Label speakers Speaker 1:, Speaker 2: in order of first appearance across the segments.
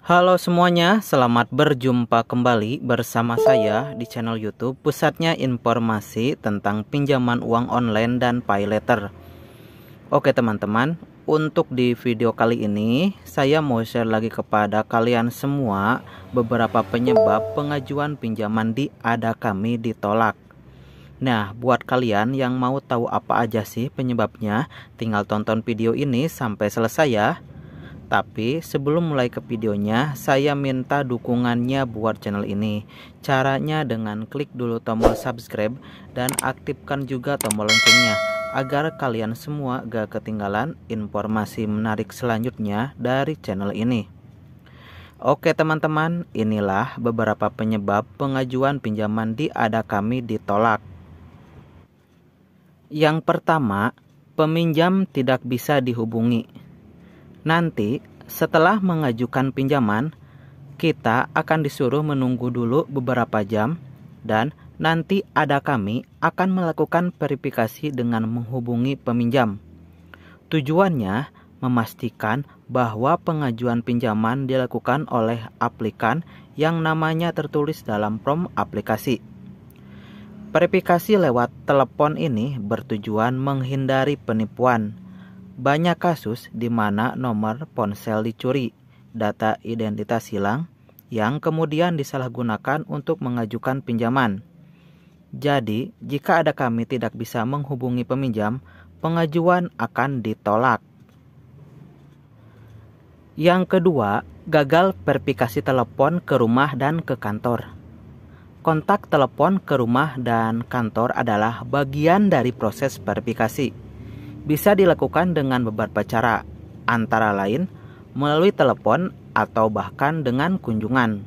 Speaker 1: Halo semuanya, selamat berjumpa kembali bersama saya di channel YouTube Pusatnya Informasi tentang Pinjaman Uang Online dan PayLater. Oke teman-teman, untuk di video kali ini saya mau share lagi kepada kalian semua beberapa penyebab pengajuan pinjaman di Ada Kami ditolak. Nah, buat kalian yang mau tahu apa aja sih penyebabnya, tinggal tonton video ini sampai selesai ya. Tapi sebelum mulai ke videonya, saya minta dukungannya buat channel ini. Caranya dengan klik dulu tombol subscribe dan aktifkan juga tombol loncengnya agar kalian semua gak ketinggalan informasi menarik selanjutnya dari channel ini. Oke teman-teman, inilah beberapa penyebab pengajuan pinjaman di Ada Kami ditolak. Yang pertama, peminjam tidak bisa dihubungi. Nanti setelah mengajukan pinjaman, kita akan disuruh menunggu dulu beberapa jam dan nanti Ada Kami akan melakukan verifikasi dengan menghubungi peminjam. Tujuannya memastikan bahwa pengajuan pinjaman dilakukan oleh aplikan yang namanya tertulis dalam prom aplikasi. Verifikasi lewat telepon ini bertujuan menghindari penipuan. Banyak kasus di mana nomor ponsel dicuri, data identitas hilang, yang kemudian disalahgunakan untuk mengajukan pinjaman. Jadi, jika Ada Kami tidak bisa menghubungi peminjam, pengajuan akan ditolak. Yang kedua, gagal verifikasi telepon ke rumah dan ke kantor. Kontak telepon ke rumah dan kantor adalah bagian dari proses verifikasi. Bisa dilakukan dengan beberapa cara, antara lain melalui telepon atau bahkan dengan kunjungan.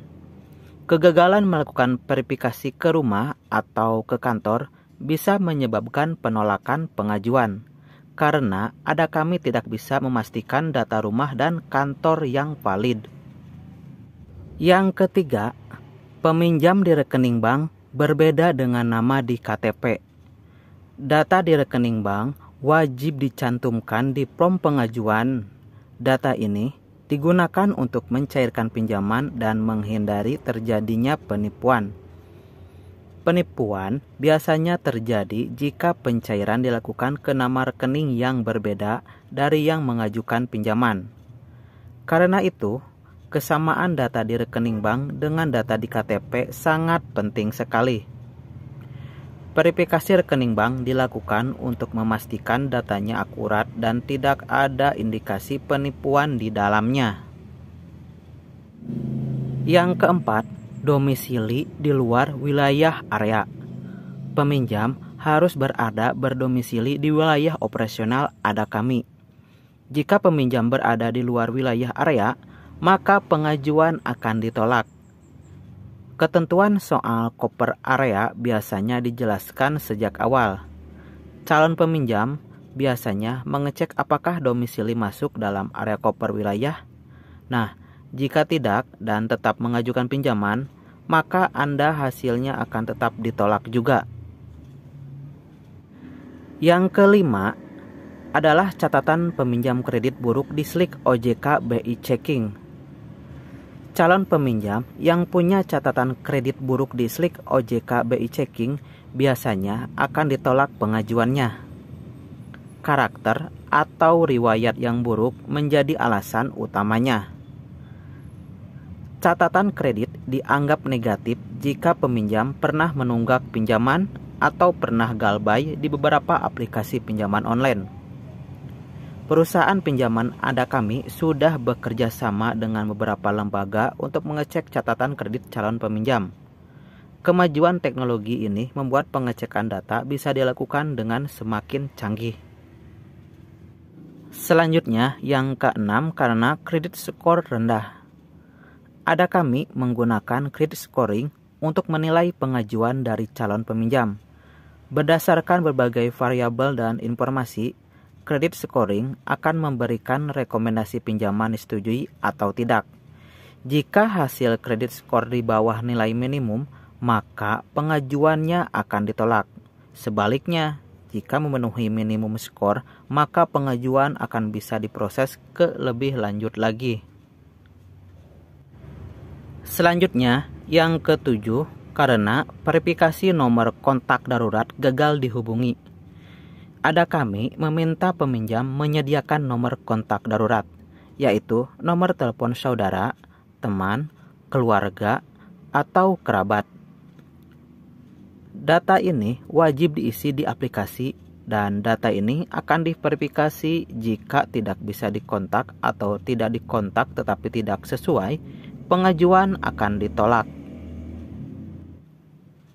Speaker 1: Kegagalan melakukan verifikasi ke rumah atau ke kantor bisa menyebabkan penolakan pengajuan, karena Ada Kami tidak bisa memastikan data rumah dan kantor yang valid. Yang ketiga, peminjam di rekening bank berbeda dengan nama di KTP. Data di rekening bank wajib dicantumkan di prom pengajuan. Data ini digunakan untuk mencairkan pinjaman dan menghindari terjadinya penipuan. Penipuan biasanya terjadi jika pencairan dilakukan ke nama rekening yang berbeda dari yang mengajukan pinjaman. Karena itu, kesamaan data di rekening bank dengan data di KTP sangat penting sekali. Verifikasi rekening bank dilakukan untuk memastikan datanya akurat dan tidak ada indikasi penipuan di dalamnya. Yang keempat, domisili di luar wilayah area. Peminjam harus berdomisili di wilayah operasional Ada Kami. Jika peminjam berada di luar wilayah area, maka pengajuan akan ditolak. Ketentuan soal koper area biasanya dijelaskan sejak awal. Calon peminjam biasanya mengecek apakah domisili masuk dalam area koper wilayah. Nah, jika tidak dan tetap mengajukan pinjaman, maka Anda hasilnya akan tetap ditolak juga. Yang kelima adalah catatan peminjam kredit buruk di slik OJK BI Checking. Calon peminjam yang punya catatan kredit buruk di slik OJK BI Checking biasanya akan ditolak pengajuannya. Karakter atau riwayat yang buruk menjadi alasan utamanya. Catatan kredit dianggap negatif jika peminjam pernah menunggak pinjaman atau pernah galbay di beberapa aplikasi pinjaman online. Perusahaan pinjaman Ada Kami sudah bekerja sama dengan beberapa lembaga untuk mengecek catatan kredit calon peminjam. Kemajuan teknologi ini membuat pengecekan data bisa dilakukan dengan semakin canggih. Selanjutnya, yang keenam, karena kredit skor rendah. Ada Kami menggunakan kredit scoring untuk menilai pengajuan dari calon peminjam. Berdasarkan berbagai variabel dan informasi, kredit scoring akan memberikan rekomendasi pinjaman disetujui atau tidak. Jika hasil kredit skor di bawah nilai minimum, maka pengajuannya akan ditolak. Sebaliknya, jika memenuhi minimum skor, maka pengajuan akan bisa diproses ke lebih lanjut lagi. Selanjutnya, yang ketujuh, karena verifikasi nomor kontak darurat gagal dihubungi. Ada kami meminta peminjam menyediakan nomor kontak darurat, yaitu nomor telepon saudara, teman, keluarga, atau kerabat. Data ini wajib diisi di aplikasi dan data ini akan diverifikasi jika tidak bisa dikontak atau tidak dikontak tetapi tidak sesuai, pengajuan akan ditolak.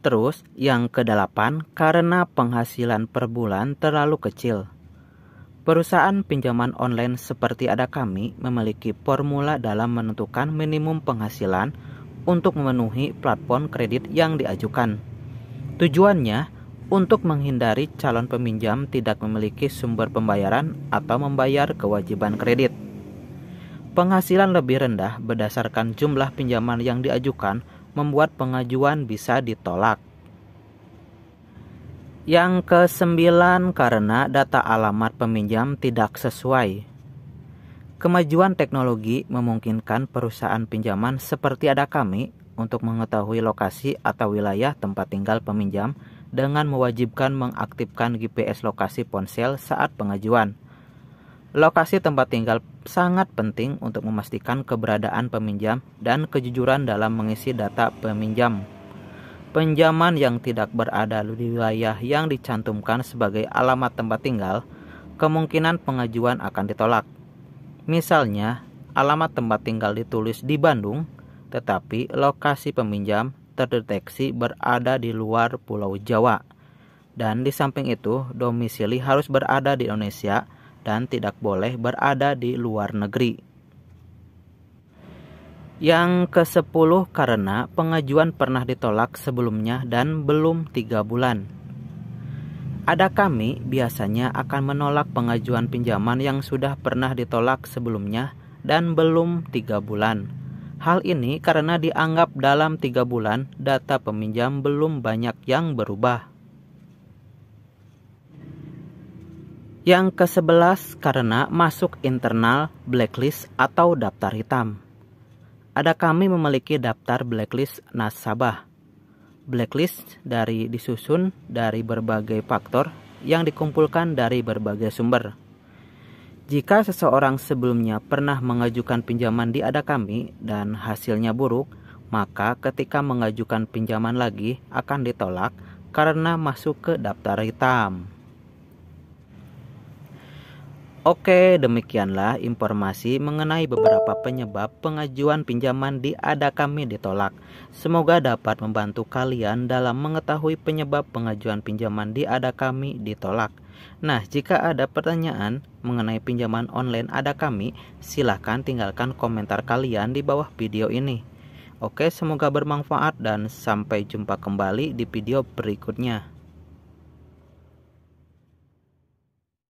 Speaker 1: Terus yang kedelapan, karena penghasilan per bulan terlalu kecil. Perusahaan pinjaman online seperti Ada Kami memiliki formula dalam menentukan minimum penghasilan untuk memenuhi platform kredit yang diajukan. Tujuannya untuk menghindari calon peminjam tidak memiliki sumber pembayaran atau membayar kewajiban kredit. Penghasilan lebih rendah berdasarkan jumlah pinjaman yang diajukan membuat pengajuan bisa ditolak. Yang kesembilan, karena data alamat peminjam tidak sesuai. Kemajuan teknologi memungkinkan perusahaan pinjaman seperti Ada Kami untuk mengetahui lokasi atau wilayah tempat tinggal peminjam dengan mewajibkan mengaktifkan GPS lokasi ponsel saat pengajuan. Lokasi tempat tinggal sangat penting untuk memastikan keberadaan peminjam dan kejujuran dalam mengisi data peminjam. Pinjaman yang tidak berada di wilayah yang dicantumkan sebagai alamat tempat tinggal, kemungkinan pengajuan akan ditolak. Misalnya, alamat tempat tinggal ditulis di Bandung, tetapi lokasi peminjam terdeteksi berada di luar Pulau Jawa. Dan di samping itu, domisili harus berada di Indonesia dan tidak boleh berada di luar negeri. Yang ke-10, karena pengajuan pernah ditolak sebelumnya dan belum 3 bulan. Ada Kami biasanya akan menolak pengajuan pinjaman yang sudah pernah ditolak sebelumnya dan belum 3 bulan. Hal ini karena dianggap dalam 3 bulan data peminjam belum banyak yang berubah. Yang ke-11, karena masuk internal blacklist atau daftar hitam. Ada Kami memiliki daftar blacklist nasabah. Blacklist disusun dari berbagai faktor yang dikumpulkan dari berbagai sumber. Jika seseorang sebelumnya pernah mengajukan pinjaman di Ada Kami dan hasilnya buruk, maka ketika mengajukan pinjaman lagi akan ditolak karena masuk ke daftar hitam. Oke, demikianlah informasi mengenai beberapa penyebab pengajuan pinjaman di Ada Kami ditolak. Semoga dapat membantu kalian dalam mengetahui penyebab pengajuan pinjaman di Ada Kami ditolak. Nah, jika ada pertanyaan mengenai pinjaman online Ada Kami, silahkan tinggalkan komentar kalian di bawah video ini. Oke, semoga bermanfaat dan sampai jumpa kembali di video berikutnya.